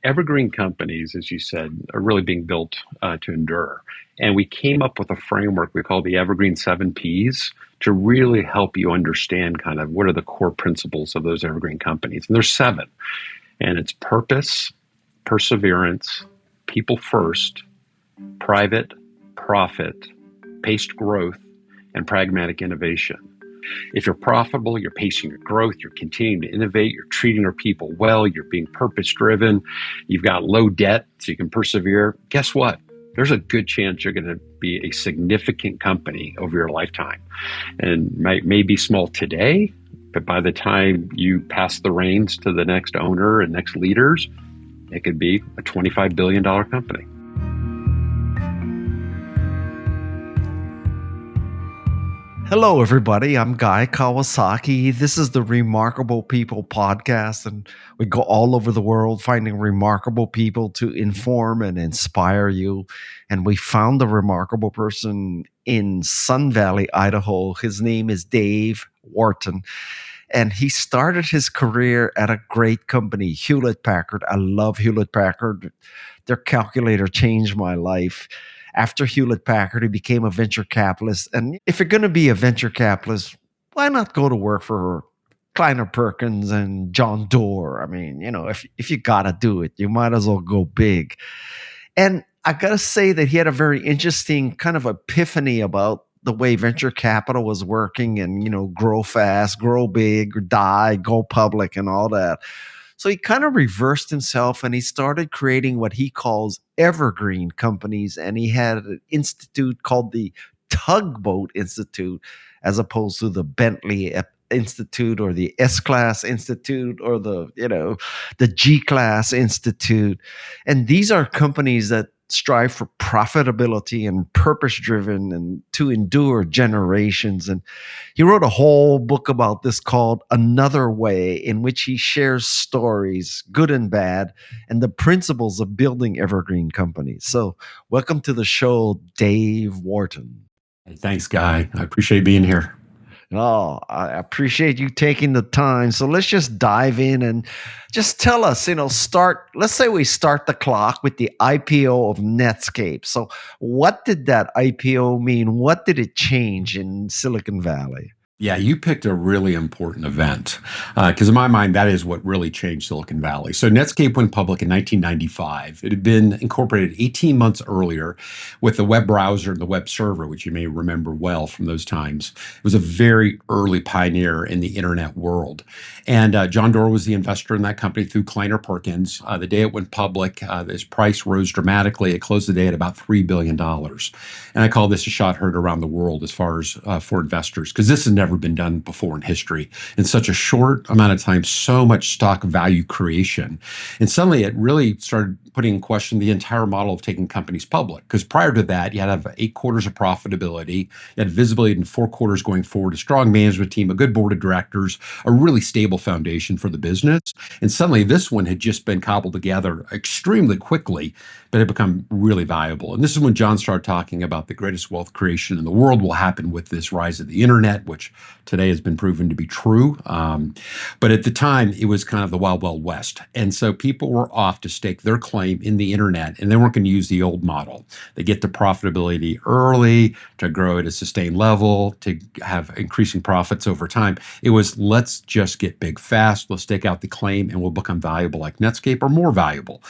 evergreen companies, as you said, are really being built to endure. And we came up with a framework we call the Evergreen 7Ps to really help you understand kind of what are the core principles of those evergreen companies. And there's seven. And it's purpose, perseverance, people first, private, profit, paced growth, and pragmatic innovation. If you're profitable, you're pacing your growth, you're continuing to innovate, you're treating your people well, you're being purpose driven, you've got low debt so you can persevere, guess what? There's a good chance you're going to be a significant company over your lifetime. And may be small today, but by the time you pass the reins to the next owner and next leaders, it could be a $25 billion company. Hello, everybody. I'm Guy Kawasaki. This is the Remarkable People podcast, and we go all over the world finding remarkable people to inform and inspire you. And we found the remarkable person in Sun Valley, Idaho. His name is Dave Whorton, and he started his career at a great company, Hewlett Packard. I love Hewlett Packard. Their calculator changed my life. After Hewlett Packard, he became a venture capitalist. And if you're going to be a venture capitalist, why not go to work for Kleiner Perkins and John Doerr? I mean, if you got to do it, you might as well go big. And I got to say that he had a very interesting kind of epiphany about the way venture capital was working and, grow fast, grow big, or die, go public and all that. So he kind of reversed himself and he started creating what he calls evergreen companies. And he had an institute called the Tugboat Institute, as opposed to the Bentley Institute or the S-Class Institute or the G-Class Institute. And these are companies that strive for profitability and purpose-driven and to endure generations. And he wrote a whole book about this called Another Way, in which he shares stories, good and bad, and the principles of building evergreen companies. So welcome to the show, Dave Whorton. Hey, thanks, Guy. I appreciate being here. Oh, I appreciate you taking the time. So let's just dive in and just tell us, let's say we start the clock with the IPO of Netscape. So what did that IPO mean? What did it change in Silicon Valley? Yeah, you picked a really important event because in my mind, that is what really changed Silicon Valley. So Netscape went public in 1995. It had been incorporated 18 months earlier with the web browser and the web server, which you may remember well from those times. It was a very early pioneer in the internet world. And John Doerr was the investor in that company through Kleiner Perkins. The day it went public, its price rose dramatically. It closed the day at about $3 billion. And I call this a shot heard around the world as far as for investors, because this has never been done before in history. In such a short amount of time, so much stock value creation. And suddenly it really started putting in question the entire model of taking companies public. Because prior to that, you had to have 8 quarters of profitability, you had visibility in 4 quarters going forward, a strong management team, a good board of directors, a really stable foundation for the business. And suddenly this one had just been cobbled together extremely quickly, but had become really valuable. And this is when John started talking about the greatest wealth creation in the world will happen with this rise of the internet, which today has been proven to be true. But at the time, it was kind of the wild, wild west. And so people were off to stake their claim in the internet, and they weren't going to use the old model. They get the profitability early to grow at a sustained level, to have increasing profits over time. It was, let's just get big fast. Let's stake out the claim and we'll become valuable like Netscape or more valuable.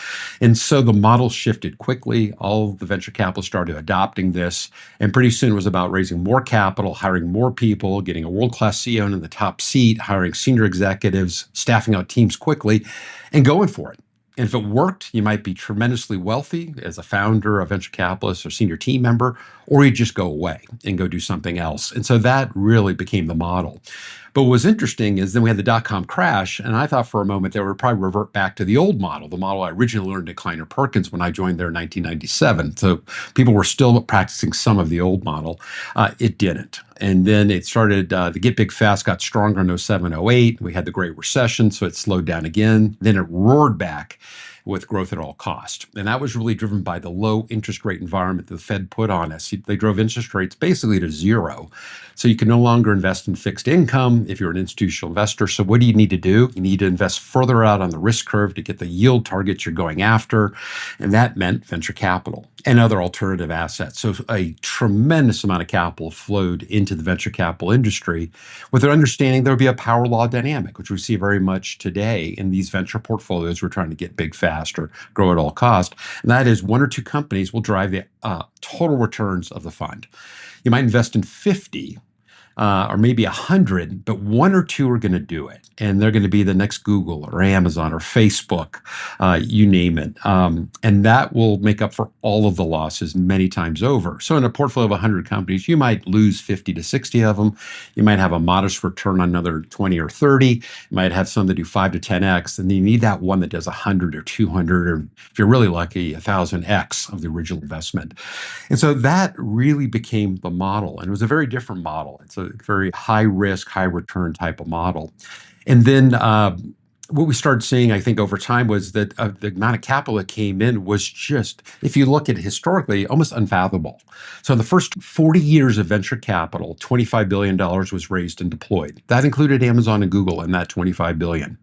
And so the model shifted quickly. All of the venture capitalists started adopting this. And pretty soon it was about raising more capital, hiring more people, getting a world-class CEO in the top seat, hiring senior executives, staffing out teams quickly, and going for it. And if it worked, you might be tremendously wealthy as a founder, a venture capitalist, or senior team member, or you just go away and go do something else. And so that really became the model. But what was interesting is then we had the dot-com crash, and I thought for a moment they would probably revert back to the old model, the model I originally learned at Kleiner Perkins when I joined there in 1997. So people were still practicing some of the old model. It didn't. And then it started, the get big fast got stronger in 07, 08. We had the Great Recession, so it slowed down again. Then it roared back. with growth at all cost. And that was really driven by the low interest rate environment the Fed put on us. They drove interest rates basically to zero. So you can no longer invest in fixed income if you're an institutional investor. So what do you need to do? You need to invest further out on the risk curve to get the yield targets you're going after. And that meant venture capital and other alternative assets. So a tremendous amount of capital flowed into the venture capital industry with an understanding there would be a power law dynamic, which we see very much today in these venture portfolios. We're trying to get big fast or grow at all cost. And that is one or two companies will drive the total returns of the fund. You might invest in 50 or maybe 100, but one or two are going to do it. And they're going to be the next Google or Amazon or Facebook, you name it. And that will make up for all of the losses many times over. So in a portfolio of 100 companies, you might lose 50 to 60 of them. You might have a modest return on another 20 or 30. You might have some that do 5 to 10x. And then you need that one that does 100 or 200, or if you're really lucky, 1,000x of the original investment. And so that really became the model. And it was a very different model. It's a very high risk, high return type of model. And then what we started seeing, I think, over time was that the amount of capital that came in was just, if you look at it historically, almost unfathomable. So in the first 40 years of venture capital, $25 billion was raised and deployed. That included Amazon and Google in that $25 billion.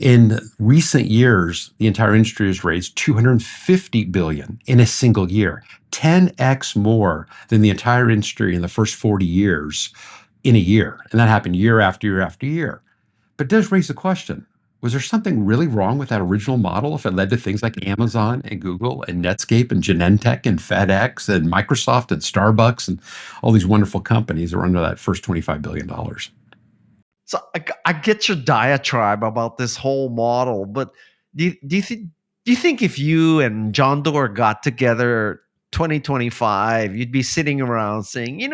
In recent years, the entire industry has raised $250 billion in a single year, 10x more than the entire industry in the first 40 years in a year. And that happened year after year after year. But it does raise the question, was there something really wrong with that original model if it led to things like Amazon and Google and Netscape and Genentech and FedEx and Microsoft and Starbucks and all these wonderful companies that were under that first $25 billion? So I get your diatribe about this whole model, but do you think if you and John Doerr got together 2025, you'd be sitting around saying,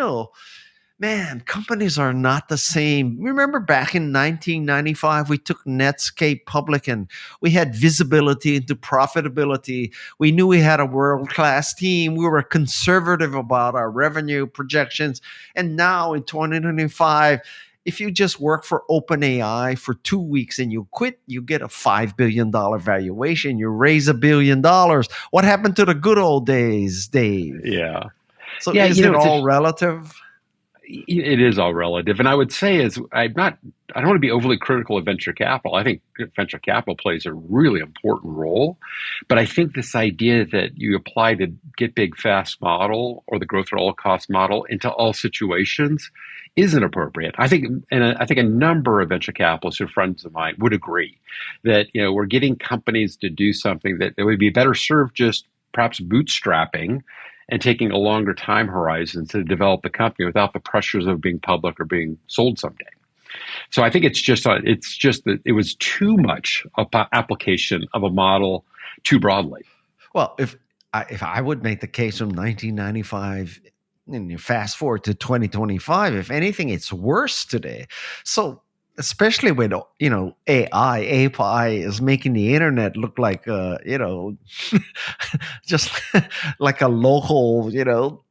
man, companies are not the same. Remember back in 1995, we took Netscape public and we had visibility into profitability. We knew we had a world-class team. We were conservative about our revenue projections. And now in 2025, if you just work for OpenAI for 2 weeks and you quit, you get a $5 billion valuation. You raise $1 billion. What happened to the good old days, Dave? Yeah. So Yeah, is it all relative? It is all relative. And I would say I don't want to be overly critical of venture capital. I think venture capital plays a really important role. But I think this idea that you apply the get big fast model or the growth at all cost model into all situations isn't appropriate. I think a number of venture capitalists or friends of mine would agree that, we're getting companies to do something that they would be better served just perhaps bootstrapping and taking a longer time horizon to develop the company without the pressures of being public or being sold someday. So I think it's just that it was too much application of a model too broadly. Well, if I would make the case from 1995 and you fast forward to 2025, if anything, it's worse today. So especially with AI is making the internet look like just like a local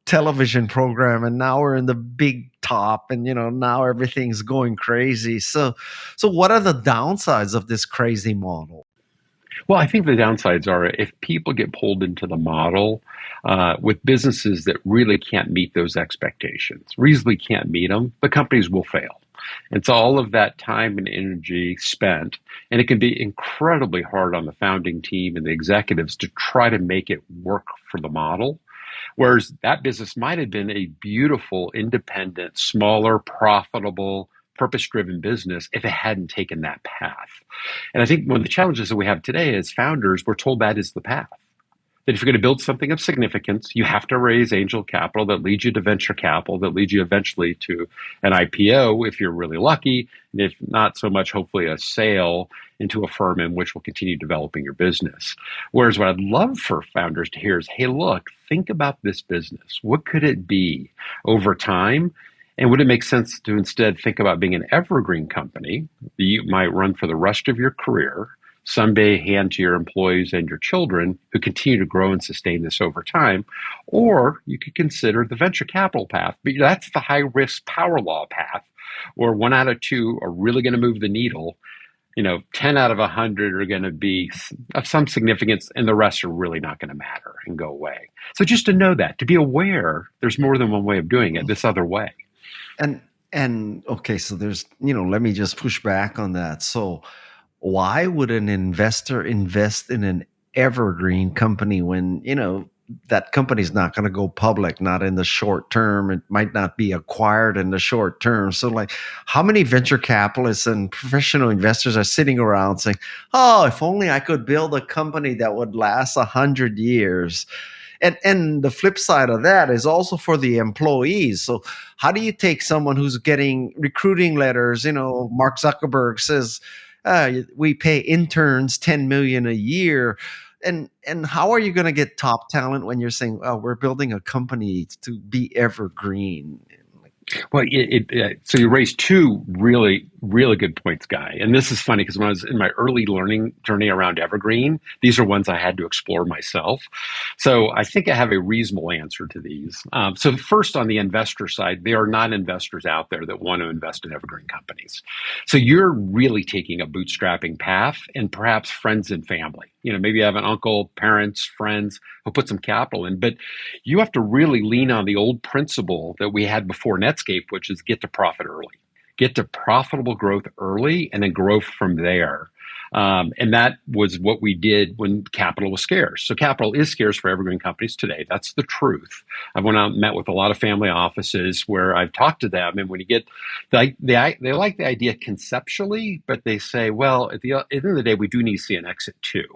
television program, and now we're in the big top, and now everything's going crazy. So what are the downsides of this crazy model? Well, I think the downsides are if people get pulled into the model with businesses that really can't meet those expectations, reasonably can't meet them, the companies will fail. It's all of that time and energy spent, and it can be incredibly hard on the founding team and the executives to try to make it work for the model. Whereas that business might have been a beautiful, independent, smaller, profitable, purpose-driven business if it hadn't taken that path. And I think one of the challenges that we have today as founders, we're told that is the path. That if you're going to build something of significance, you have to raise angel capital that leads you to venture capital, that leads you eventually to an IPO if you're really lucky, and if not so much, hopefully a sale into a firm in which will continue developing your business. Whereas what I'd love for founders to hear is, hey, look, think about this business. What could it be over time? And would it make sense to instead think about being an evergreen company that you might run for the rest of your career, someday hand to your employees and your children who continue to grow and sustain this over time? Or you could consider the venture capital path. But that's the high risk power law path where 1 out of 2 are really going to move the needle. 10 out of 100 are going to be of some significance, and the rest are really not going to matter and go away. So just to know that, to be aware, there's more than one way of doing it, this other way. And okay, so there's, let me just push back on that. So why would an investor invest in an evergreen company when, that company's not going to go public, not in the short term? It might not be acquired in the short term. So, like, how many venture capitalists and professional investors are sitting around saying, "Oh, if only I could build a company that would last 100 years." And the flip side of that is also for the employees. So how do you take someone who's getting recruiting letters? Mark Zuckerberg says we pay interns 10 million a year. And how are you going to get top talent when you're saying, "Oh, we're building a company to be evergreen"? Well, so you raised two really, really good points, Guy. And this is funny because when I was in my early learning journey around Evergreen, these are ones I had to explore myself. So I think I have a reasonable answer to these. So first, on the investor side, there are not investors out there that want to invest in Evergreen companies. So you're really taking a bootstrapping path, and perhaps friends and family. Maybe you have an uncle, parents, friends who put some capital in, but you have to really lean on the old principle that we had before Netscape, which is get to profit early, get to profitable growth early, and then grow from there. And that was what we did when capital was scarce. So capital is scarce for evergreen companies today. That's the truth. I went out and met with a lot of family offices where I've talked to them, and when you get, they like the idea conceptually, but they say, well, at the end of the day, we do need to see an exit too.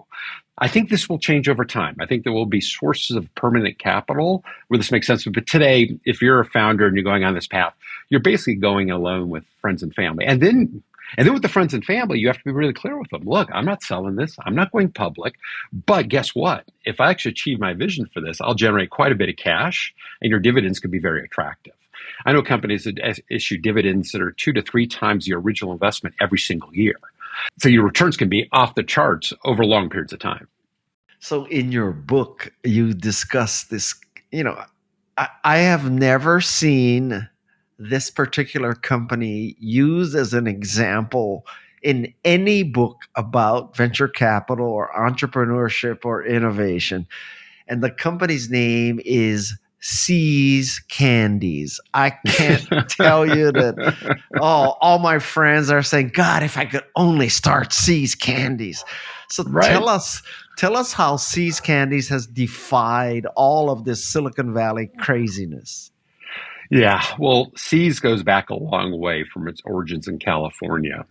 I think this will change over time. I think there will be sources of permanent capital where this makes sense. But today, if you're a founder and you're going on this path, you're basically going alone with friends and family. And then with the friends and family, you have to be really clear with them. Look, I'm not selling this. I'm not going public. But guess what? If I actually achieve my vision for this, I'll generate quite a bit of cash, and your dividends could be very attractive. I know companies that issue dividends that are 2 to 3 times the original investment every single year. So your returns can be off the charts over long periods of time. So in your book, you discuss this. I have never seen this particular company used as an example in any book about venture capital or entrepreneurship or innovation. And the company's name is See's Candies. I can't tell you that. Oh, all my friends are saying, "God, if I could only start See's Candies." So Right. tell us how See's Candies has defied all of this Silicon Valley craziness. Yeah, well, See's goes back a long way from its origins in California.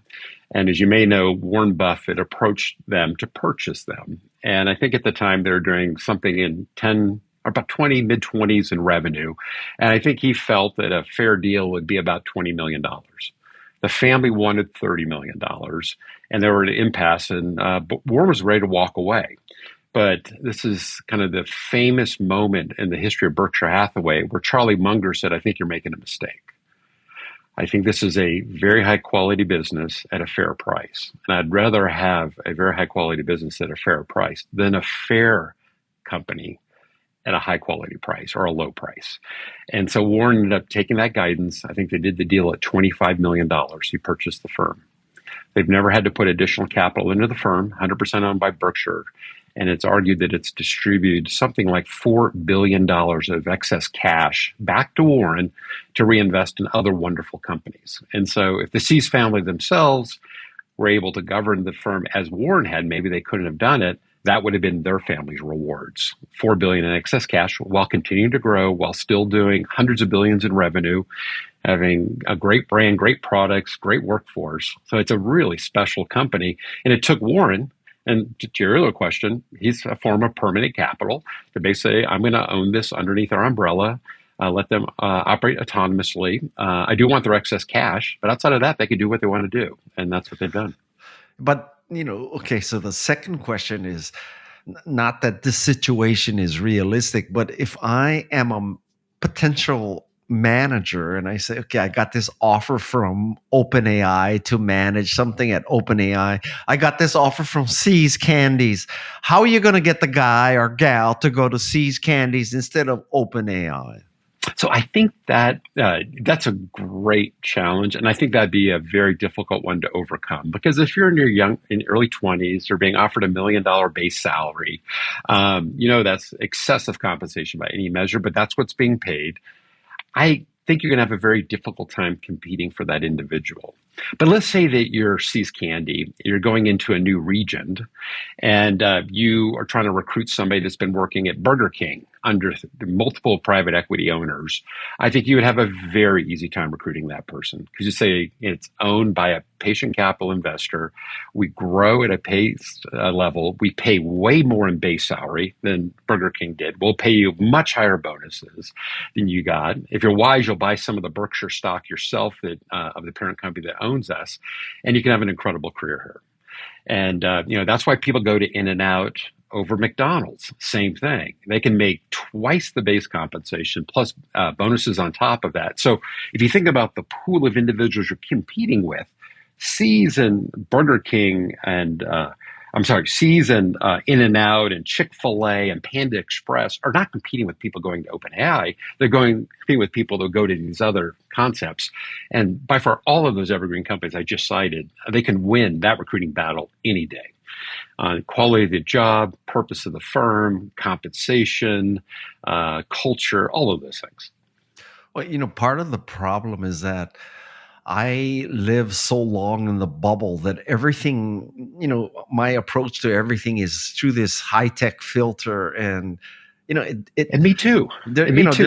And as you may know, Warren Buffett approached them to purchase them. And I think at the time they were doing something in 10 or about 20, mid 20s in revenue. And I think he felt that a fair deal would be about $20 million. The family wanted $30 million, and they were at an impasse, and Warren was ready to walk away. But this is kind of the famous moment in the history of Berkshire Hathaway where Charlie Munger said, "I think you're making a mistake. I think this is a very high quality business at a fair price. And I'd rather have a very high quality business at a fair price than a fair company at a high quality price or a low price." And so Warren ended up taking that guidance. I think they did the deal at $25 million. He purchased the firm. They've never had to put additional capital into the firm, 100% owned by Berkshire. And it's argued that it's distributed something like $4 billion of excess cash back to Warren to reinvest in other wonderful companies. And so if the See's family themselves were able to govern the firm as Warren had, maybe they couldn't have done it. That would have been their family's rewards. $4 billion in excess cash while continuing to grow, while still doing hundreds of billions in revenue, having a great brand, great products, great workforce. So it's a really special company. And it took Warren, and to your other question, he's a form of permanent capital to basically say, "I'm going to own this underneath our umbrella, let them operate autonomously. I do want their excess cash, but outside of that, they can do what they want to do." And that's what they've done. But, okay, so the second question is not that this situation is realistic, but if I am a potential manager and I say, "Okay, I got this offer from OpenAI to manage something at OpenAI. I got this offer from See's Candies. How are you going to get the guy or gal to go to See's Candies instead of OpenAI?" So I think that that's a great challenge, and I think that'd be a very difficult one to overcome. Because if you're in your early 20s, or being offered $1 million base salary, that's excessive compensation by any measure, but that's what's being paid. I think you're going to have a very difficult time competing for that individual. But let's say that you're See's Candy, you're going into a new region, and you are trying to recruit somebody that's been working at Burger King under multiple private equity owners. I think you would have a very easy time recruiting that person, because you say it's owned by a patient capital investor. We grow at a pace level. We pay way more in base salary than Burger King did. We'll pay you much higher bonuses than you got. If you're wise, you'll buy some of the Berkshire stock yourself of the parent company that owns us, and you can have an incredible career here. And that's why people go to In-N-Out over McDonald's. Same thing. They can make twice the base compensation plus bonuses on top of that. So if you think about the pool of individuals you're competing with, See's and Burger King and See's and In-N-Out and Chick-fil-A and Panda Express are not competing with people going to OpenAI. They're competing with people that go to these other concepts. And by far, all of those evergreen companies I just cited, they can win that recruiting battle any day. Quality of the job, purpose of the firm, compensation, culture, all of those things. Well, part of the problem is that I live so long in the bubble that everything, my approach to everything is through this high-tech filter. And, And me too. Me too.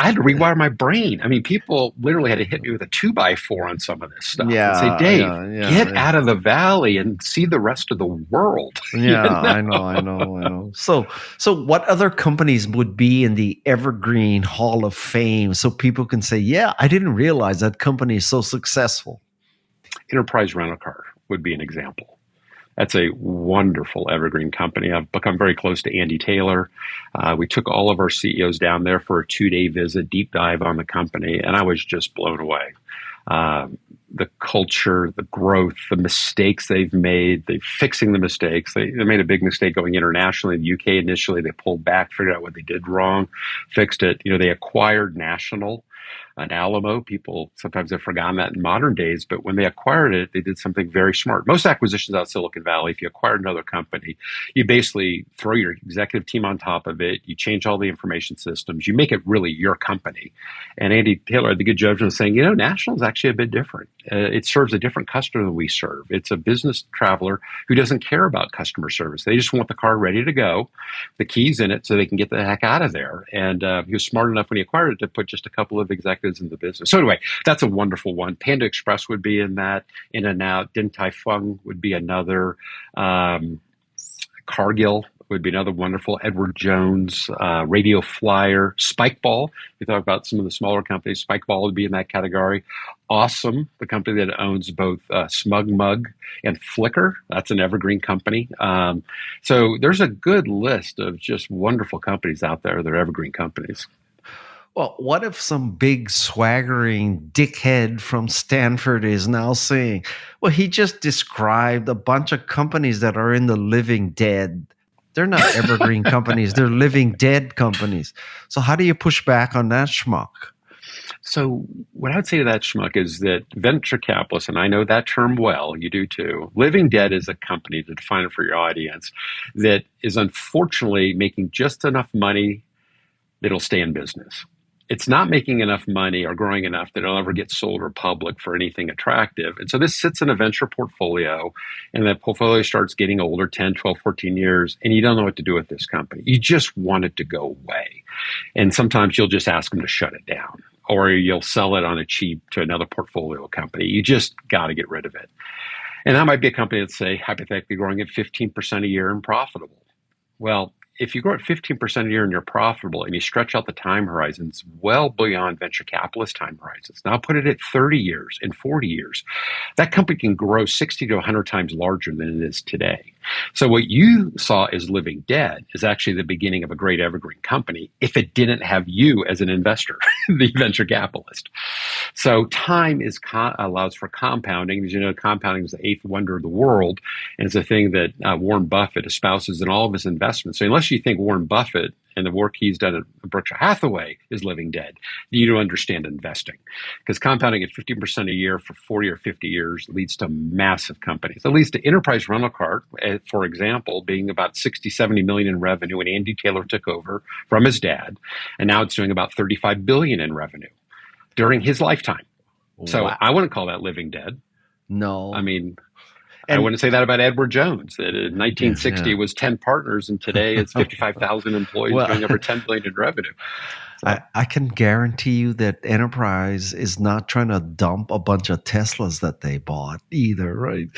I had to rewire my brain. I mean, people literally had to hit me with a 2x4 on some of this stuff and say, Dave, get out of the valley and see the rest of the world. Yeah, I know. So what other companies would be in the Evergreen Hall of Fame so people can say, yeah, I didn't realize that company is so successful? Enterprise Rental Car would be an example. That's a wonderful evergreen company. I've become very close to Andy Taylor. We took all of our CEOs down there for a 2-day visit, deep dive on the company, and I was just blown away. The culture, the growth, the mistakes they've made, they're fixing the mistakes. They made a big mistake going internationally. In the UK initially, they pulled back, figured out what they did wrong, fixed it. They acquired National and Alamo. People sometimes have forgotten that in modern days, but when they acquired it, they did something very smart. Most acquisitions out of Silicon Valley, if you acquire another company, you basically throw your executive team on top of it, you change all the information systems, you make it really your company. And Andy Taylor had the good judgment of saying, National is actually a bit different. It serves a different customer than we serve. It's a business traveler who doesn't care about customer service. They just want the car ready to go, the keys in it so they can get the heck out of there. And he was smart enough when he acquired it to put just a couple of executives in the business. So anyway, that's a wonderful one. Panda Express would be in that. In-N-Out. Din Tai Fung would be another. Cargill would be another wonderful. Edward Jones, Radio Flyer, Spikeball. We talk about some of the smaller companies. Spikeball would be in that category. Awesome, the company that owns both Smug Mug and Flickr. That's an evergreen company. So there's a good list of just wonderful companies out there that are evergreen companies. Well, what if some big swaggering dickhead from Stanford is now saying, well, he just described a bunch of companies that are in the living dead. They're not evergreen companies. They're living dead companies. So how do you push back on that schmuck? So what I'd say to that schmuck is that venture capitalists, and I know that term well, you do too, living dead is a company, to define it for your audience, that is unfortunately making just enough money that it'll stay in business. It's not making enough money or growing enough that it'll ever get sold or public for anything attractive. And so this sits in a venture portfolio, and that portfolio starts getting older, 10, 12, 14 years, and you don't know what to do with this company. You just want it to go away. And sometimes you'll just ask them to shut it down, or you'll sell it on a cheap to another portfolio company. You just got to get rid of it. And that might be a company that's, say, hypothetically growing at 15% a year and profitable. Well, if you grow at 15% a year and you're profitable and you stretch out the time horizons well beyond venture capitalist time horizons, now put it at 30 years and 40 years, that company can grow 60 to 100 times larger than it is today. So what you saw as living dead is actually the beginning of a great evergreen company if it didn't have you as an investor, the venture capitalist. So time allows for compounding. As you know, compounding is the eighth wonder of the world, and it's a thing that Warren Buffett espouses in all of his investments. So unless you think Warren Buffett and the work he's done at Berkshire Hathaway is living dead. You don't understand investing, because compounding at 15% a year for 40 or 50 years leads to massive companies. It leads to Enterprise Rental Car, for example, being about 60, 70 million in revenue when Andy Taylor took over from his dad. And now it's doing about 35 billion in revenue during his lifetime. So Wow. I wouldn't call that living dead. No. I mean, I And wouldn't say that about Edward Jones. That in yeah, 1960 yeah. it was 10 partners, and today it's 55,000 employees Well, doing over 10 billion in revenue. So I can guarantee you that Enterprise is not trying to dump a bunch of Teslas that they bought either, right?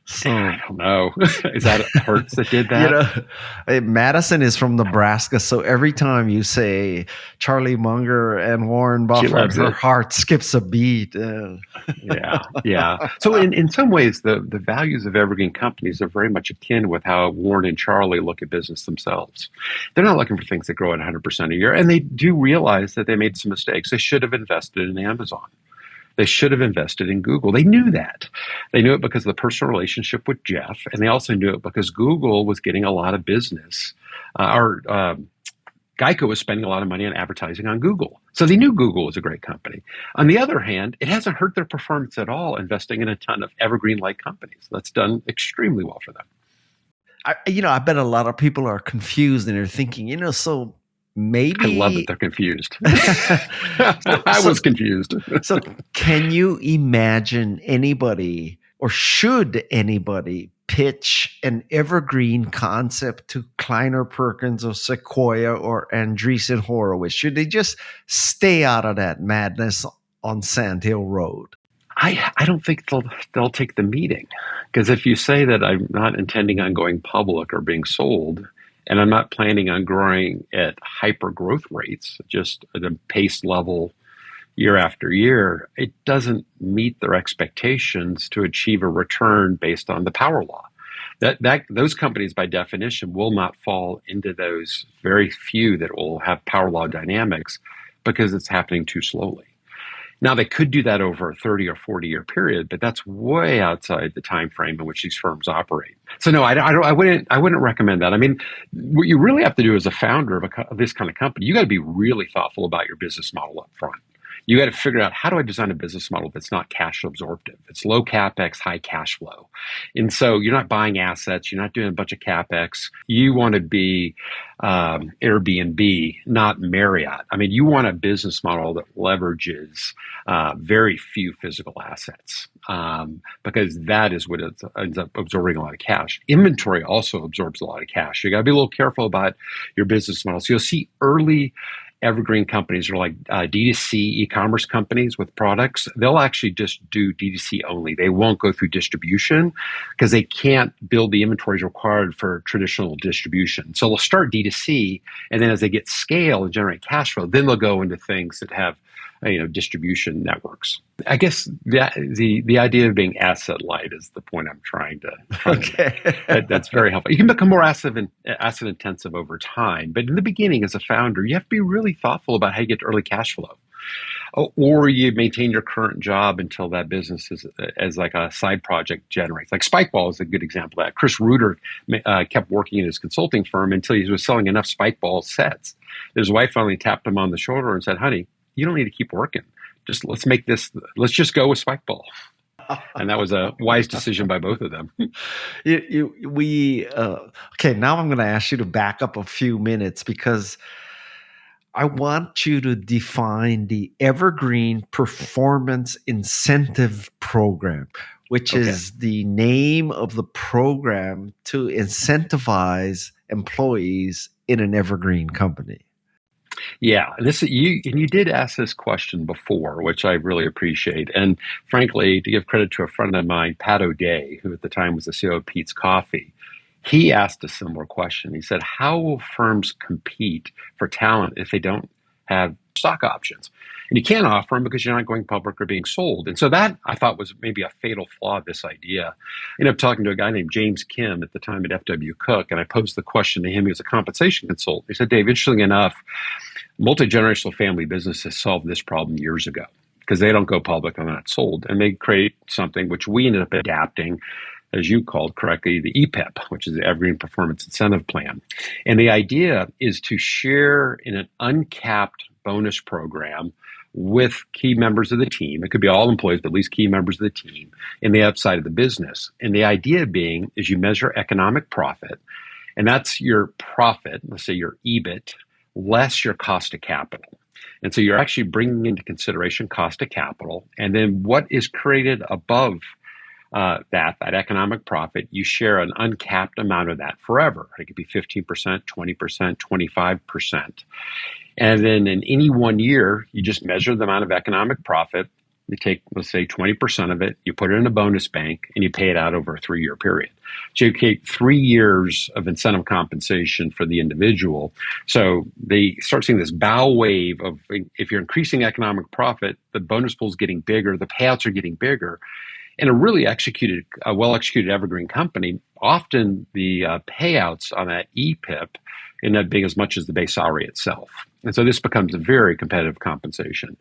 So, I don't know. Is that Hertz that did you that? know, Madison is from Nebraska. So every time you say Charlie Munger and Warren She Buffett, loves her it. heart skips a beat. Yeah, yeah. So in some ways, the values of evergreen companies are very much akin with how Warren and Charlie look at business themselves. They're not looking for things that grow at 100% a year, and they do realize that they made some mistakes. They should have invested in Amazon. They should have invested in Google. They knew that. They knew it because of the personal relationship with Jeff, and they also knew it because Google was getting a lot of business, Geico was spending a lot of money on advertising on Google. So they knew Google was a great company. On the other hand, it hasn't hurt their performance at all investing in a ton of evergreen-like companies. That's done extremely well for them. I bet a lot of people are confused and they're thinking, so I love that maybe. they're confused. so, I so, was confused. so can you imagine anybody, or should anybody pitch an evergreen concept to Kleiner Perkins or Sequoia or Andreessen Horowitz? Should they just stay out of that madness on Sand Hill Road? I don't think they'll take the meeting, because if you say that I'm not intending on going public or being sold, and I'm not planning on growing at hyper growth rates, just at a pace level year after year, it doesn't meet their expectations to achieve a return based on the power law. That those companies, by definition, will not fall into those very few that will have power law dynamics, because it's happening too slowly. Now, they could do that over a 30 or 40-year period, but that's way outside the time frame in which these firms operate. So no, I wouldn't recommend that. I mean, what you really have to do as a founder of this kind of company, you got to be really thoughtful about your business model up front. You got to figure out, how do I design a business model that's not cash absorptive? It's low capex, high cash flow. And so you're not buying assets. You're not doing a bunch of capex. You want to be Airbnb, not Marriott. I mean, you want a business model that leverages very few physical assets, because that is what ends up absorbing a lot of cash. Inventory also absorbs a lot of cash. You got to be a little careful about your business model. So you'll see early evergreen companies are like D2C e-commerce companies with products. They'll actually just do D2C only. They won't go through distribution because they can't build the inventories required for traditional distribution. So they'll start D2C, and then as they get scale and generate cash flow, then they'll go into things that have distribution networks. I guess the idea of being asset light is the point I'm trying to Okay. that's very helpful. You can become more asset intensive over time, but in the beginning, as a founder, you have to be really thoughtful about how you get to early cash flow, or you maintain your current job until that business is as like a side project generates. Like Spikeball is a good example of that. Chris Reuter kept working in his consulting firm until he was selling enough Spikeball sets. His wife finally tapped him on the shoulder and said, "Honey, you don't need to keep working. Let's just go with Spikeball." And that was a wise decision by both of them. Okay, now I'm going to ask you to back up a few minutes, because I want you to define the Evergreen Performance Incentive Program, which is the name of the program to incentivize employees in an evergreen company. Yeah, you did ask this question before, which I really appreciate. And frankly, to give credit to a friend of mine, Pat O'Day, who at the time was the CEO of Pete's Coffee, he asked a similar question. He said, "How will firms compete for talent if they don't have stock options?" And you can't offer them because you're not going public or being sold. And so that, I thought, was maybe a fatal flaw of this idea. I ended up talking to a guy named James Kim at the time at FW Cook, and I posed the question to him. He was a compensation consultant. He said, "Dave, interestingly enough, multi-generational family businesses solved this problem years ago because they don't go public and they're not sold. And they create something which we ended up adapting as you called correctly, the EPIP, which is the Evergreen Performance Incentive Plan. And the idea is to share in an uncapped bonus program with key members of the team. It could be all employees, but at least key members of the team in the upside of the business. And the idea being is you measure economic profit, and that's your profit, let's say your EBIT, less your cost of capital. And so you're actually bringing into consideration cost of capital, and then what is created above that economic profit, you share an uncapped amount of that forever. It could be 15%, 20%, 25%. And then in any one year, you just measure the amount of economic profit. You take, let's say, 20% of it, you put it in a bonus bank, and you pay it out over a 3-year period. So you take 3 years of incentive compensation for the individual. So they start seeing this bow wave of, if you're increasing economic profit, the bonus pool is getting bigger, the payouts are getting bigger. In a really well-executed evergreen company, often the payouts on that EPIP end up being as much as the base salary itself. And so this becomes a very competitive compensation.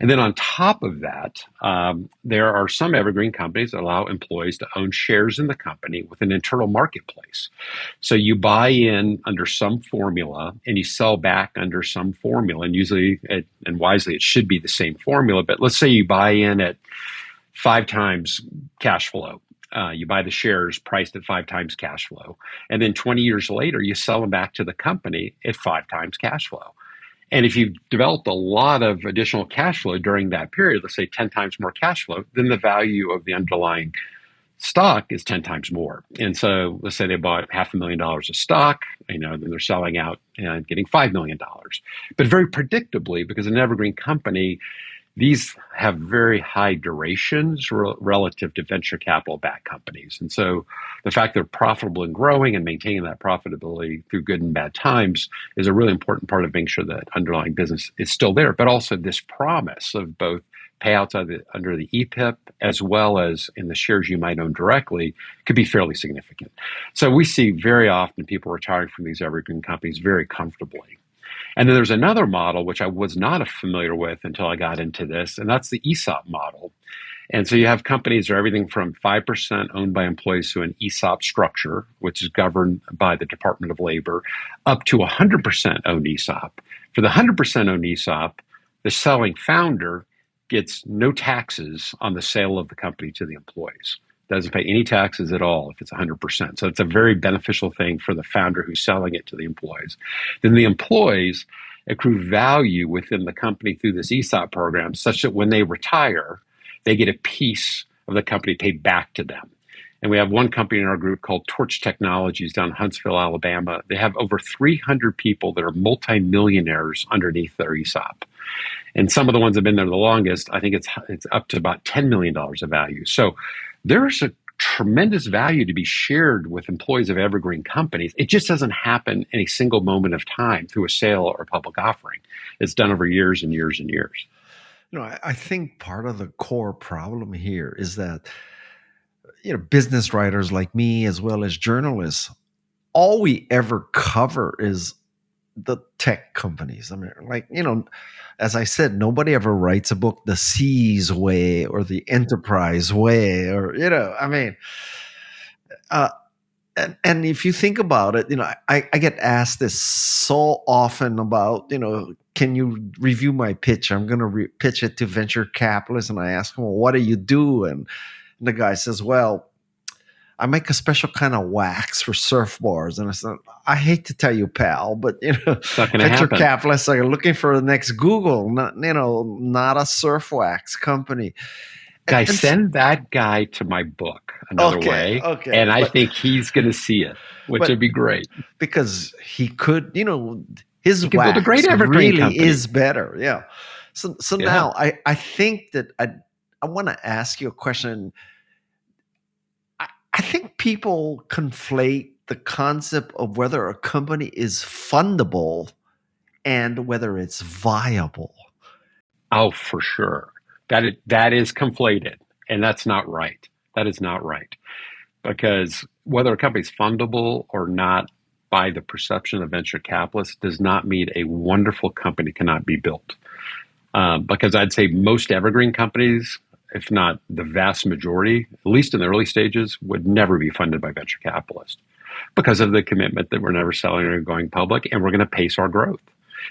And then on top of that, there are some evergreen companies that allow employees to own shares in the company with an internal marketplace. So you buy in under some formula and you sell back under some formula. And usually, and wisely, it should be the same formula. But let's say you buy in at 5 times cash flow. You buy the shares priced at 5 times cash flow. And then 20 years later, you sell them back to the company at 5 times cash flow. And if you've developed a lot of additional cash flow during that period, let's say 10 times more cash flow, then the value of the underlying stock is 10 times more. And so let's say they bought $500,000 of stock, then they're selling out and getting $5 million. But very predictably, because an evergreen company, these have very high durations relative to venture capital-backed companies. And so the fact they're profitable and growing and maintaining that profitability through good and bad times is a really important part of making sure that underlying business is still there, but also this promise of both payouts under the EPIP as well as in the shares you might own directly could be fairly significant. So we see very often people retiring from these evergreen companies very comfortably. And then there's another model, which I was not familiar with until I got into this, and that's the ESOP model. And so you have companies that are everything from 5% owned by employees to an ESOP structure, which is governed by the Department of Labor, up to 100% owned ESOP. For the 100% owned ESOP, the selling founder gets no taxes on the sale of the company to the employees. Doesn't pay any taxes at all if it's 100%. So it's a very beneficial thing for the founder who's selling it to the employees. Then the employees accrue value within the company through this ESOP program such that when they retire, they get a piece of the company paid back to them. And we have one company in our group called Torch Technologies down in Huntsville, Alabama. They have over 300 people that are multimillionaires underneath their ESOP. And some of the ones that have been there the longest, I think it's up to about $10 million of value. So there's a tremendous value to be shared with employees of evergreen companies. It just doesn't happen in a single moment of time through a sale or a public offering. It's done over years and years and years. I think part of the core problem here is that, business writers like me, as well as journalists, all we ever cover is the tech companies. I mean, as I said, nobody ever writes a book the C's way or the enterprise way, or, and if you think about it, I get asked this so often about, can you review my pitch? I'm going to pitch it to venture capitalists. And I ask them, well, what do you do? And the guy says, well, I make a special kind of wax for surfboards. And I said, I hate to tell you, pal, but venture capitalists are looking for the next Google, not a surf wax company. Guys, send that guy to my book another way. Okay. And I think he's going to see it, which would be great. Because he could, his he wax build a great evergreen really company. Is better. Yeah. So now I think that I want to ask you a question. I think people conflate the concept of whether a company is fundable and whether it's viable. Oh, for sure. That is conflated, and that's not right. That is not right. Because whether a company is fundable or not by the perception of venture capitalists does not mean a wonderful company cannot be built. Because I'd say most evergreen companies if not the vast majority, at least in the early stages, would never be funded by venture capitalists because of the commitment that we're never selling or going public, and we're going to pace our growth,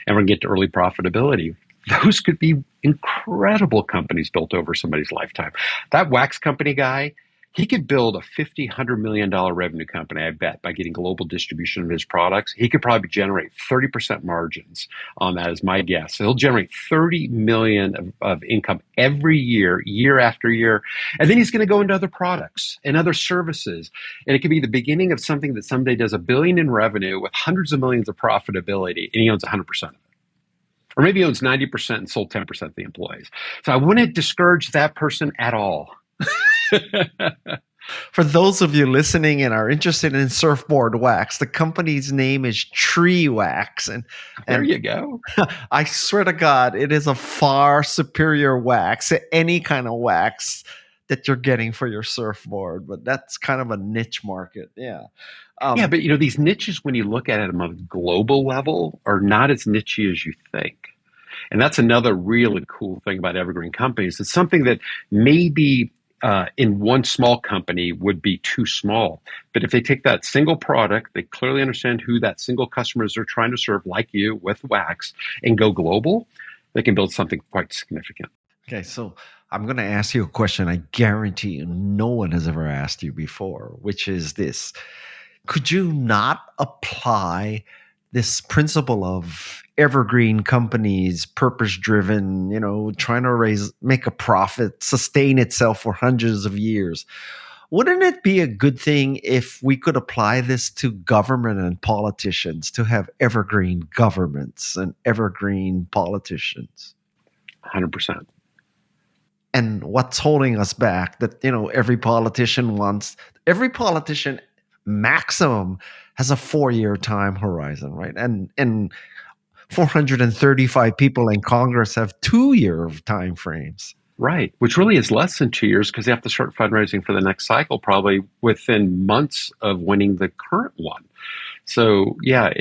and we're going to get to early profitability. Those could be incredible companies built over somebody's lifetime. That wax company guy, he could build a $50, $100 million revenue company, I bet, by getting global distribution of his products. He could probably generate 30% margins on that, is my guess. So he'll generate 30 million of income every year, year after year. And then he's going to go into other products and other services. And it could be the beginning of something that someday does $1 billion in revenue with hundreds of millions of profitability, and he owns 100% of it. Or maybe he owns 90% and sold 10% to the employees. So I wouldn't discourage that person at all. For those of you listening and are interested in surfboard wax, the company's name is Tree Wax. And there you go. I swear to God, it is a far superior wax to any kind of wax that you're getting for your surfboard. But that's kind of a niche market. Yeah. Yeah, but these niches, when you look at it on a global level, are not as niche as you think. And that's another really cool thing about evergreen companies. It's something that maybe in one small company would be too small. But if they take that single product, they clearly understand who that single customers are trying to serve, like you, with wax, and go global, they can build something quite significant. Okay, so I'm going to ask you a question I guarantee you no one has ever asked you before, which is this. Could you not apply this principle of evergreen companies, purpose-driven, trying to make a profit, sustain itself for hundreds of years? Wouldn't it be a good thing if we could apply this to government and politicians, to have evergreen governments and evergreen politicians? 100%. And what's holding us back? That every politician maximum has a 4-year time horizon, right? And 435 people in Congress have 2-year time frames. Right, which really is less than 2 years because they have to start fundraising for the next cycle probably within months of winning the current one. So yeah,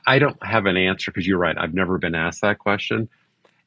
I don't have an answer because you're right. I've never been asked that question.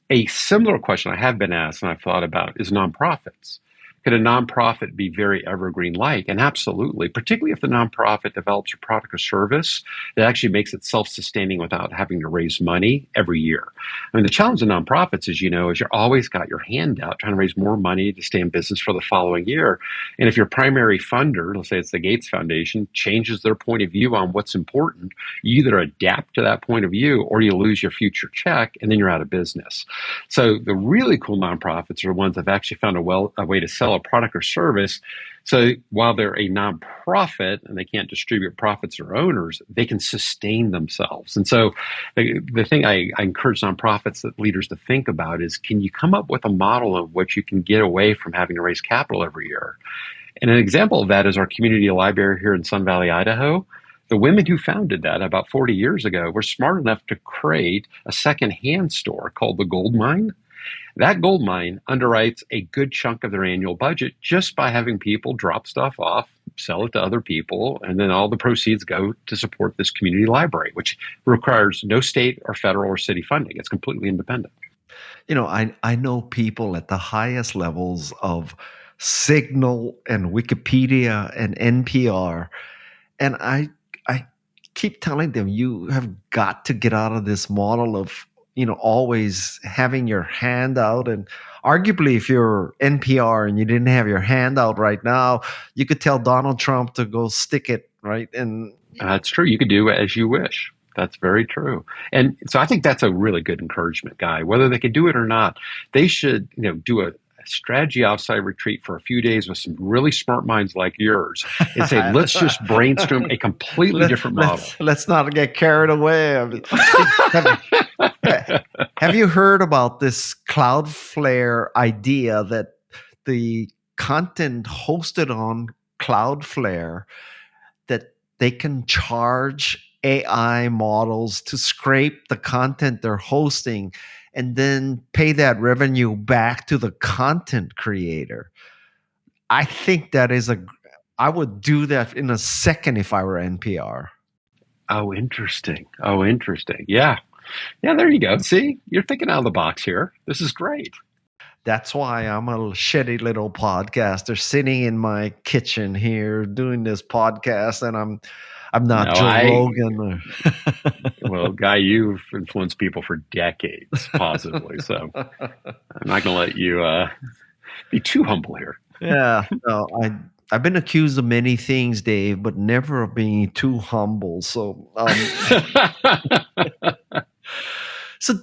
A similar question I have been asked and I've thought about is nonprofits. Could a nonprofit be very evergreen-like? And absolutely, particularly if the nonprofit develops a product or service that actually makes it self-sustaining without having to raise money every year. I mean, the challenge of nonprofits, as you know, is you're always got your hand out trying to raise more money to stay in business for the following year. And if your primary funder, let's say it's the Gates Foundation, changes their point of view on what's important, you either adapt to that point of view or you lose your future check and then you're out of business. So the really cool nonprofits are ones that have actually found a way to sell a product or service. So while they're a nonprofit and they can't distribute profits or owners, they can sustain themselves. And so the thing I encourage nonprofits, leaders to think about is, can you come up with a model of what you can get away from having to raise capital every year? And an example of that is our community library here in Sun Valley, Idaho. The women who founded that about 40 years ago were smart enough to create a secondhand store called the Gold Mine. That gold mine underwrites a good chunk of their annual budget just by having people drop stuff off, sell it to other people, and then all the proceeds go to support this community library, which requires no state or federal or city funding. It's completely independent. I know people at the highest levels of Signal and Wikipedia and NPR, and I keep telling them, you have got to get out of this model of always having your hand out. And arguably, if you're NPR and you didn't have your hand out right now, you could tell Donald Trump to go stick it, right? And that's true. You could do as you wish. That's very true. And so I think that's a really good encouragement, Guy. Whether they can do it or not, they should do a strategy offsite retreat for a few days with some really smart minds like yours and say, let's just brainstorm a completely different model. Let's not get carried away. Have you heard about this Cloudflare idea that the content hosted on Cloudflare, that they can charge AI models to scrape the content they're hosting and then pay that revenue back to the content creator? I think I would do that in a second if I were NPR. Oh, interesting. Yeah. Yeah, there you go. See, you're thinking out of the box here. This is great. That's why I'm a shitty little podcaster sitting in my kitchen here doing this podcast, and I'm not No, Joe Rogan. well, Guy, you've influenced people for decades positively. So I'm not going to let you be too humble here. Yeah, no, I've been accused of many things, Dave, but never of being too humble. So, so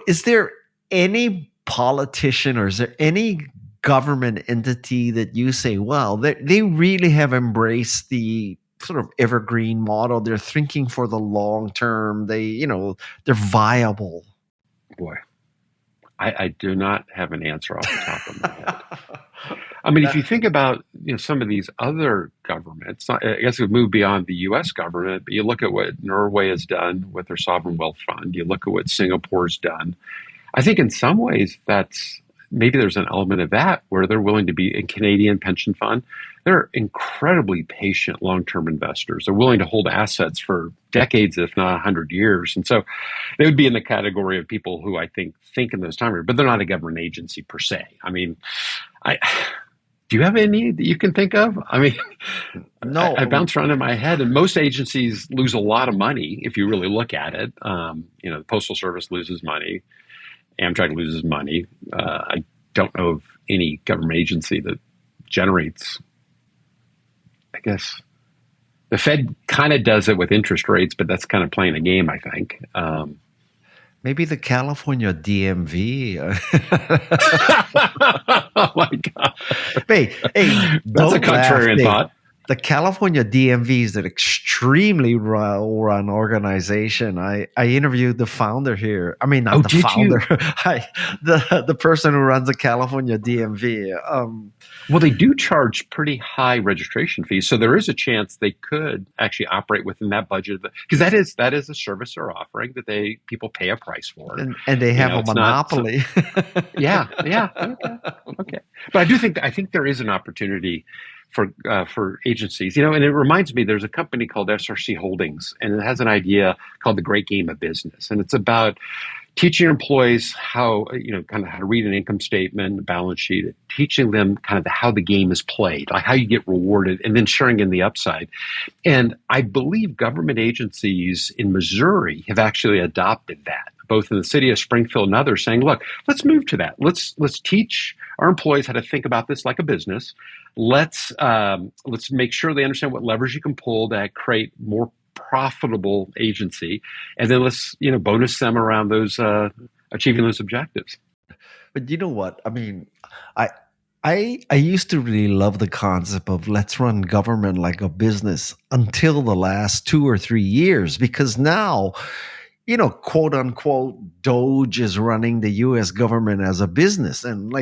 is there any politician or is there any government entity that you say, well, they really have embraced the sort of evergreen model? They're thinking for the long term. They're viable. Boy, I do not have an answer off the top of my head. I mean, if you think about some of these other governments, I guess it would move beyond the U.S. government. But you look at what Norway has done with their sovereign wealth fund. You look at what Singapore's done. I think in some ways maybe there's an element of that where they're willing to be a Canadian pension fund. They're incredibly patient long-term investors. They're willing to hold assets for decades, if not 100 years. And so they would be in the category of people who I think in those time, but they're not a government agency per se. I mean, do you have any that you can think of? I mean, No, I bounce around in my head, and most agencies lose a lot of money if you really look at it. The Postal Service loses money. Amtrak loses money. I don't know of any government agency that generates, I guess, the Fed kind of does it with interest rates, but that's kind of playing a game, I think. maybe the California DMV. Oh my God. Hey, That's a contrarian thought. The California DMV is an extremely well-run organization. I interviewed the founder here. I mean, not the founder. The person who runs the California DMV. Well, they do charge pretty high registration fees, so there is a chance they could actually operate within that budget, because that is a service they're offering that people pay a price for, and they have a monopoly. Yeah. Okay. But I think there is an opportunity for agencies, and it reminds me, there's a company called SRC Holdings, and it has an idea called the Great Game of Business, and it's about teaching employees how to read an income statement, a balance sheet, teaching them kind of how the game is played, like how you get rewarded, and then sharing in the upside. And I believe government agencies in Missouri have actually adopted that, both in the city of Springfield and others, saying, look, let's move to that. Let's teach our employees how to think about this like a business. Let's make sure they understand what levers you can pull to create more profitable agency, and then let's bonus them around those achieving those objectives. But you know what? I mean, I used to really love the concept of let's run government like a business until the last 2 or 3 years, because now, quote unquote, Doge is running the U.S. government as a business, and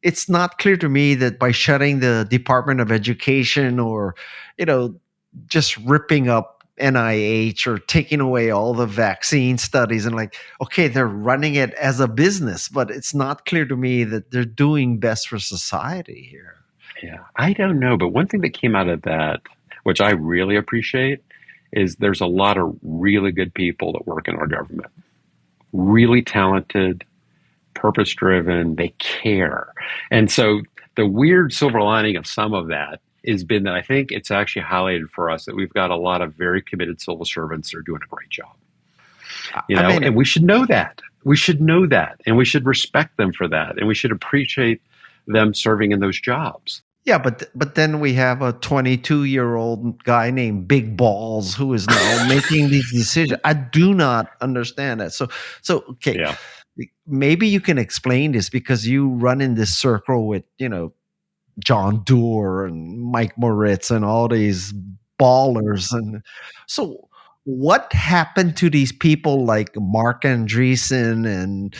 it's not clear to me that by shutting the Department of Education or, just ripping up NIH or taking away all the vaccine studies and okay, they're running it as a business, but it's not clear to me that they're doing best for society here. Yeah, I don't know. But one thing that came out of that, which I really appreciate, is there's a lot of really good people that work in our government. Really talented, purpose-driven, they care. And so the weird silver lining of some of that has been that I think it's actually highlighted for us that we've got a lot of very committed civil servants that are doing a great job. And we should know that. We should know that, and we should respect them for that, and we should appreciate them serving in those jobs. Yeah, but then we have a 22-year-old guy named Big Balls who is now making these decisions. I do not understand that. So okay, yeah. Maybe you can explain this because you run in this circle with John Doerr and Mike Moritz and all these ballers. And so what happened to these people like Mark Andreessen and,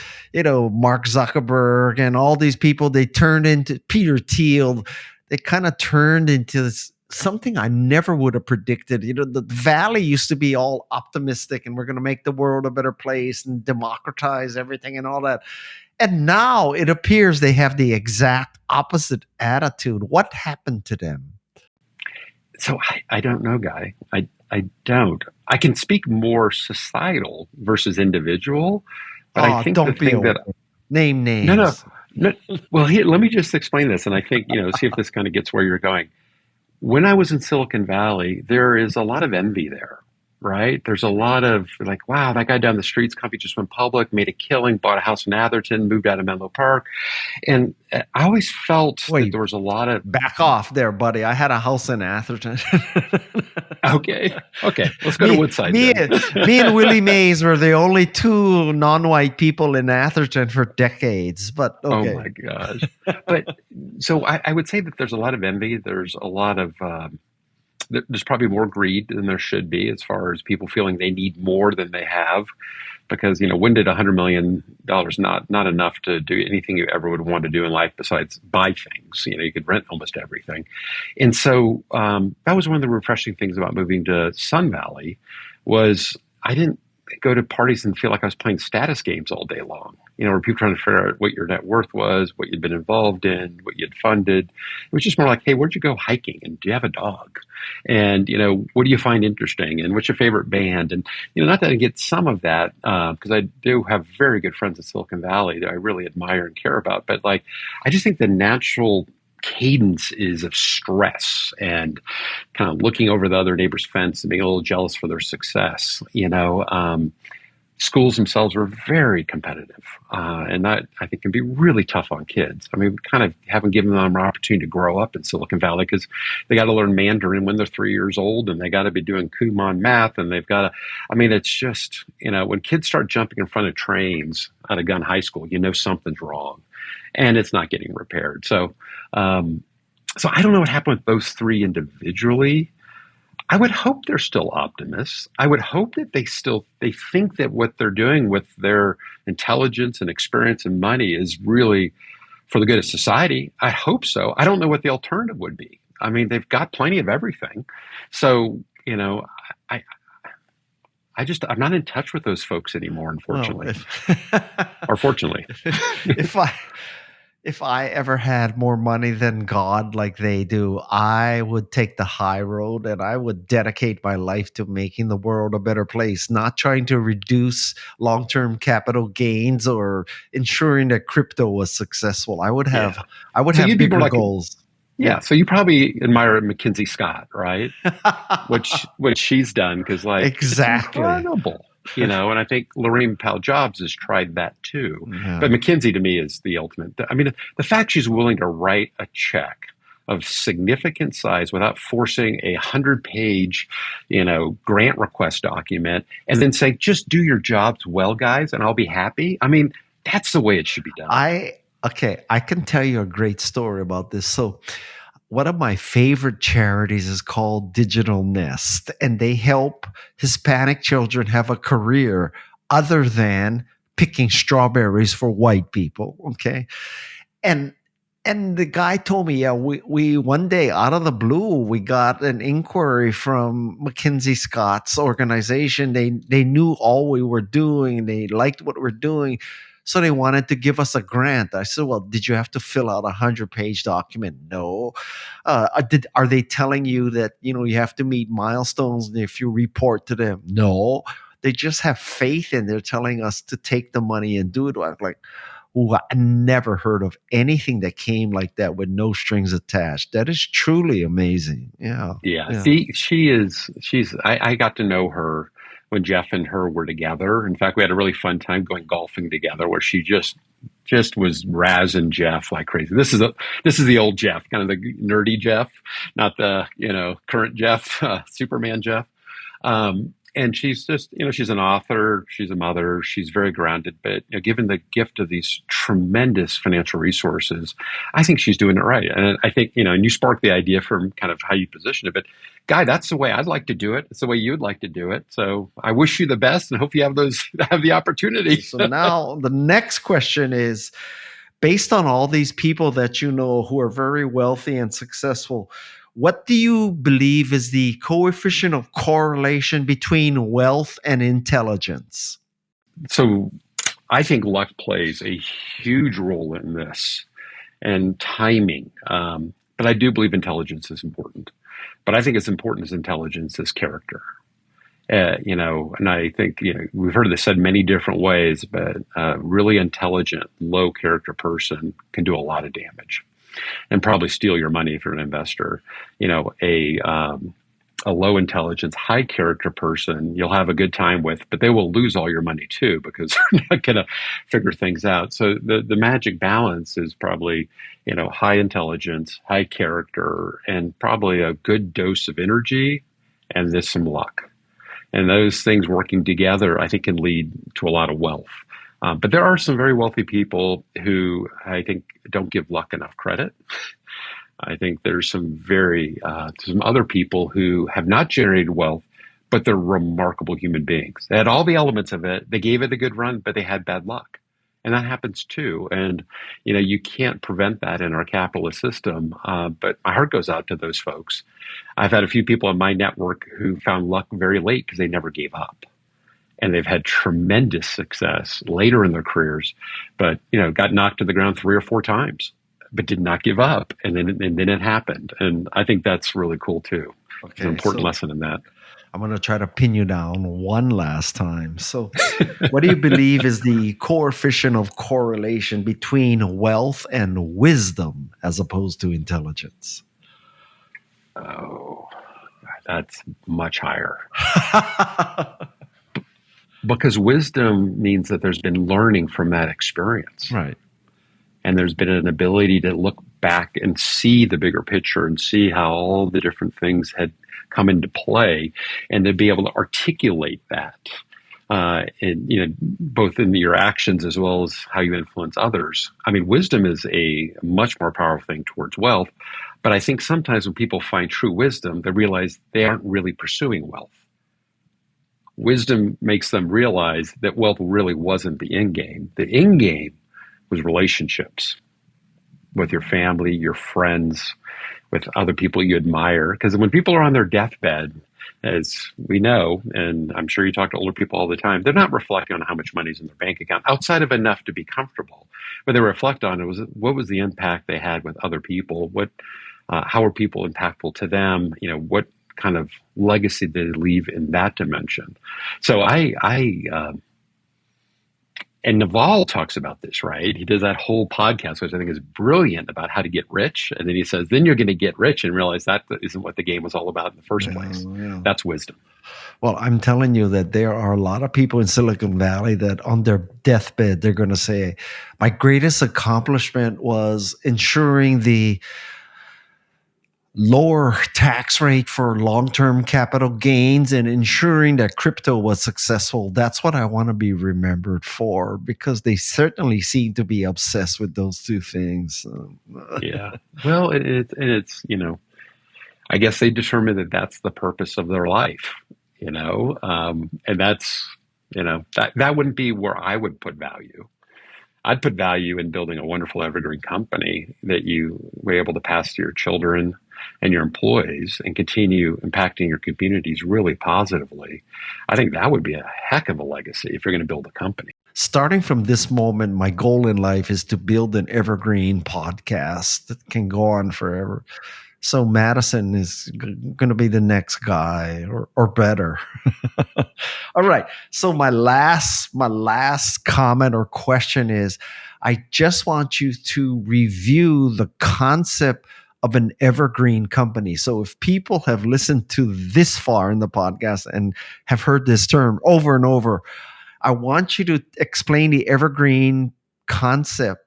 Mark Zuckerberg and all these people? They turned into Peter Thiel. They kind of turned into something I never would have predicted. The Valley used to be all optimistic and we're going to make the world a better place and democratize everything and all that. And now it appears they have the exact opposite attitude. What happened to them? So I don't know, Guy. I don't. I can speak more societal versus individual, but I think don't be name names. No. No, well, here, let me just explain this, and I think, see if this kind of gets where you're going. When I was in Silicon Valley, there is a lot of envy there, right? There's a lot of like, wow, that guy down the street's company just went public, made a killing, bought a house in Atherton, moved out of Menlo Park. And I always felt that Wait, there was a lot of, back off there, buddy. I had a house in Atherton. okay, let's go to me, Woodside me, then. me, and Willie Mays were the only two non-white people in Atherton for decades. But Oh okay, my gosh. But so I would say that there's a lot of envy. There's a lot of, there's probably more greed than there should be as far as people feeling they need more than they have. Because when did $100 million not enough to do anything you ever would want to do in life besides buy things? You could rent almost everything, and so that was one of the refreshing things about moving to Sun Valley was I didn't go to parties and feel like I was playing status games all day long. Where people trying to figure out what your net worth was, what you'd been involved in, what you'd funded. It was just more like, hey, where'd you go hiking? And do you have a dog? And, what do you find interesting? And what's your favorite band? And, not that I get some of that, because I do have very good friends in Silicon Valley that I really admire and care about. But like, I just think the natural cadence is of stress and kind of looking over the other neighbor's fence and being a little jealous for their success. Schools themselves are very competitive, and that I think can be really tough on kids. I mean, we kind of haven't given them an opportunity to grow up in Silicon Valley because they got to learn Mandarin when they're 3 years old, and they got to be doing Kumon math, and they've got to. I mean, it's just when kids start jumping in front of trains out of gun high school, something's wrong, and it's not getting repaired. So I don't know what happened with those three individually. I would hope they're still optimists. I would hope that they think that what they're doing with their intelligence and experience and money is really for the good of society. I hope so. I don't know what the alternative would be. I mean, they've got plenty of everything. So, I I'm not in touch with those folks anymore, well, unfortunately. Or fortunately. if if I ever had more money than God like they do, I would take the high road and I would dedicate my life to making the world a better place, not trying to reduce long-term capital gains or ensuring that crypto was successful. Yeah. I would So have you'd be more bigger like goals. yeah, so you probably admire Mackenzie Scott, right? Which she's done because like it's Exactly. incredible, And I think Lorraine Powell Jobs has tried that too. But Yeah. Mackenzie to me is the ultimate. I mean, the fact she's willing to write a check of significant size without forcing 100-page, grant request document, and then say, just do your jobs well, guys, and I'll be happy. I mean, that's the way it should be done. I can tell you a great story about this. So one of my favorite charities is called Digital Nest, and they help Hispanic children have a career other than picking strawberries for white people. Okay. And the guy told me, yeah, we one day out of the blue, we got an inquiry from Mackenzie Scott's organization. They knew all we were doing. They liked what we're doing. So they wanted to give us a grant. I said, well, did you have to fill out 100-page document? No. Are they telling you that, you have to meet milestones if you report to them? No. They just have faith and they're telling us to take the money and do it. I was like, ooh, I never heard of anything that came like that with no strings attached. That is truly amazing. Yeah. Yeah, Yeah. see, I got to know her when Jeff and her were together. In fact, we had a really fun time going golfing together where she just was razzing Jeff like crazy. This is the old Jeff, kind of the nerdy Jeff, not the, current Jeff, Superman Jeff. And she's just, she's an author, she's a mother, she's very grounded, but given the gift of these tremendous financial resources, I think she's doing it right. And I think, and you sparked the idea from kind of how you position it, but Guy, that's the way I'd like to do it. It's the way you'd like to do it. So I wish you the best and hope you have have the opportunity. So now the next question is, based on all these people that you know who are very wealthy and successful, what do you believe is the coefficient of correlation between wealth and intelligence? So I think luck plays a huge role in this and timing. But I do believe intelligence is important. But I think as important as intelligence is character. And I think, we've heard this said many different ways, but a really intelligent, low character person can do a lot of damage and probably steal your money if you're an investor. A low intelligence, high character person you'll have a good time with, but they will lose all your money too because they're not going to figure things out. So the magic balance is probably, high intelligence, high character, and probably a good dose of energy and there's some luck. And those things working together, I think, can lead to a lot of wealth. But there are some very wealthy people who I think don't give luck enough credit. I think there's some other people who have not generated wealth, but they're remarkable human beings. They had all the elements of it. They gave it a good run, but they had bad luck. And that happens too. And, you can't prevent that in our capitalist system. But my heart goes out to those folks. I've had a few people in my network who found luck very late because they never gave up. And they've had tremendous success later in their careers, but, got knocked to the ground 3 or 4 times, but did not give up. And then it happened. And I think that's really cool too. Okay, it's an important lesson in that. I'm going to try to pin you down one last time. So what do you believe is the coefficient of correlation between wealth and wisdom as opposed to intelligence? Oh, that's much higher. Because wisdom means that there's been learning from that experience. Right. And there's been an ability to look back and see the bigger picture and see how all the different things had come into play, and to be able to articulate that, both in your actions as well as how you influence others. I mean, wisdom is a much more powerful thing towards wealth, but I think sometimes when people find true wisdom, they realize they aren't really pursuing wealth. Wisdom makes them realize that wealth really wasn't the end game. The end game was relationships with your family, your friends, with other people you admire. Because when people are on their deathbed, as we know, and I'm sure you talk to older people all the time, they're not reflecting on how much money's in their bank account outside of enough to be comfortable. What they reflect on what was the impact they had with other people? How were people impactful to them? What kind of legacy did they leave in that dimension? So and Naval talks about this, right? He does that whole podcast, which I think is brilliant, about how to get rich. And then he says, then you're going to get rich and realize that isn't what the game was all about in the first place. Yeah. That's wisdom. Well, I'm telling you that there are a lot of people in Silicon Valley that on their deathbed, they're going to say, my greatest accomplishment was ensuring the lower tax rate for long-term capital gains and ensuring that crypto was successful. That's what I want to be remembered for, because they certainly seem to be obsessed with those two things. Yeah. Well, it's I guess they determine that that's the purpose of their life, and that's, that wouldn't be where I would put value. I'd put value in building a wonderful evergreen company that you were able to pass to your children and your employees and continue impacting your communities really positively. I think that would be a heck of a legacy if you're going to build a company. Starting from this moment, my goal in life is to build an evergreen podcast that can go on forever. So Madison is going to be the next guy, or better. All right. So my last comment or question is, I just want you to review the concept of an evergreen company. So if people have listened to this far in the podcast and have heard this term over and over, I want you to explain the evergreen concept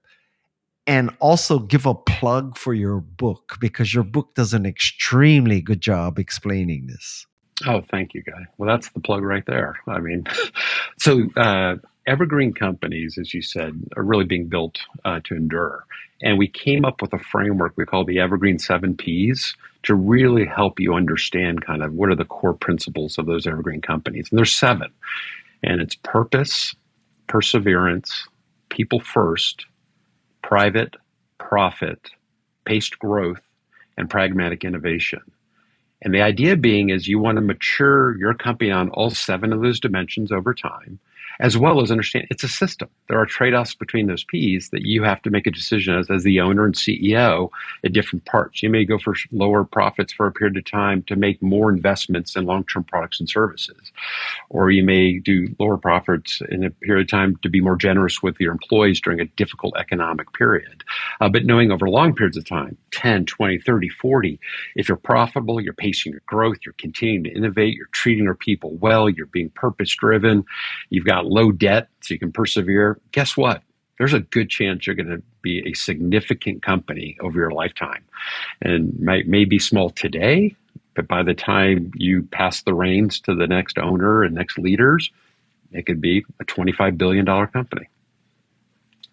and also give a plug for your book, because your book does an extremely good job explaining this. Oh, thank you, Guy. Well, that's the plug right there. I mean, so evergreen companies, as you said, are really being built to endure. And we came up with a framework we call the Evergreen 7 Ps to really help you understand kind of what are the core principles of those evergreen companies. And there's 7. And it's purpose, perseverance, people first, private, profit, paced growth, and pragmatic innovation. And the idea being is you want to mature your company on all 7 of those dimensions over time. as well as understand it's a system. There are trade-offs between those P's that you have to make a decision as the owner and CEO at different parts. You may go for lower profits for a period of time to make more investments in long-term products and services, or you may do lower profits in a period of time to be more generous with your employees during a difficult economic period. But knowing over long periods of time, 10, 20, 30, 40, if you're profitable, you're pacing your growth, you're continuing to innovate, you're treating your people well, you're being purpose-driven, you've got low debt so you can persevere, guess what? There's a good chance you're going to be a significant company over your lifetime. And may be small today, but by the time you pass the reins to the next owner and next leaders, it could be a $25 billion company.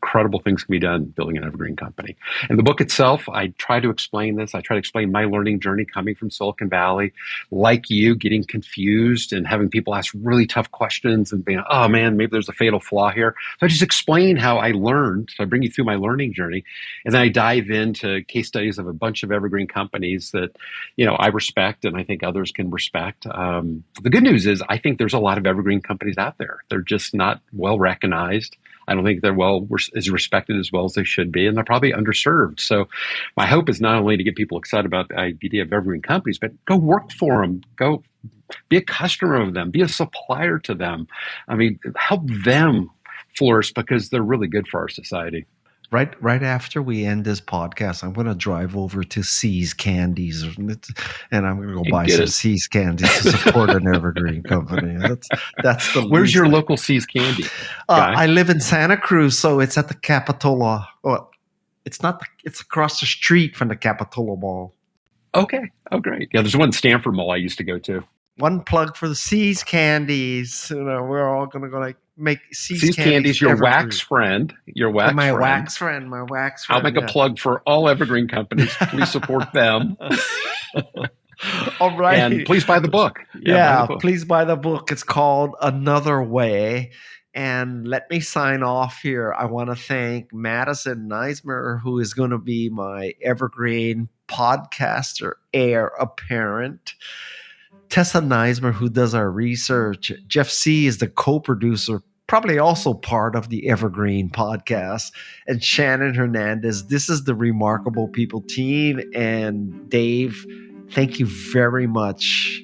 Incredible things can be done building an evergreen company. In the book itself, I try to explain this. I try to explain my learning journey coming from Silicon Valley, like you, getting confused and having people ask really tough questions and being, oh man, maybe there's a fatal flaw here. So I just explain how I learned. So I bring you through my learning journey. And then I dive into case studies of a bunch of evergreen companies that, I respect and I think others can respect. The good news is I think there's a lot of evergreen companies out there. They're just not well recognized. I don't think they're as respected as well as they should be, and they're probably underserved. So my hope is not only to get people excited about the idea of evergreen companies, but go work for them, go be a customer of them, be a supplier to them. I mean, help them flourish because they're really good for our society. Right after we end this podcast, I'm going to drive over to C's Candies, and I'm going to go buy some C's Candies to support an evergreen company. That's the. Where's your local C's Candy? I live in Santa Cruz, so it's at the Capitola. Well, it's not. It's across the street from the Capitola Mall. Okay. Oh, great. Yeah, there's one Stanford Mall I used to go to. One plug for the C's Candies. We're all going to go make C's Candies. Your wax friend. My wax friend. I'll make a plug for all evergreen companies. Please support them. All right. And please buy the book. Please buy the book. It's called Another Way. And let me sign off here. I want to thank Madison Neismer, who is going to be my evergreen podcaster heir apparent. Tessa Neismer, who does our research. Jeff C. is the co-producer, probably also part of the Evergreen podcast. And Shannon Hernandez. This is the Remarkable People team. And Dave, thank you very much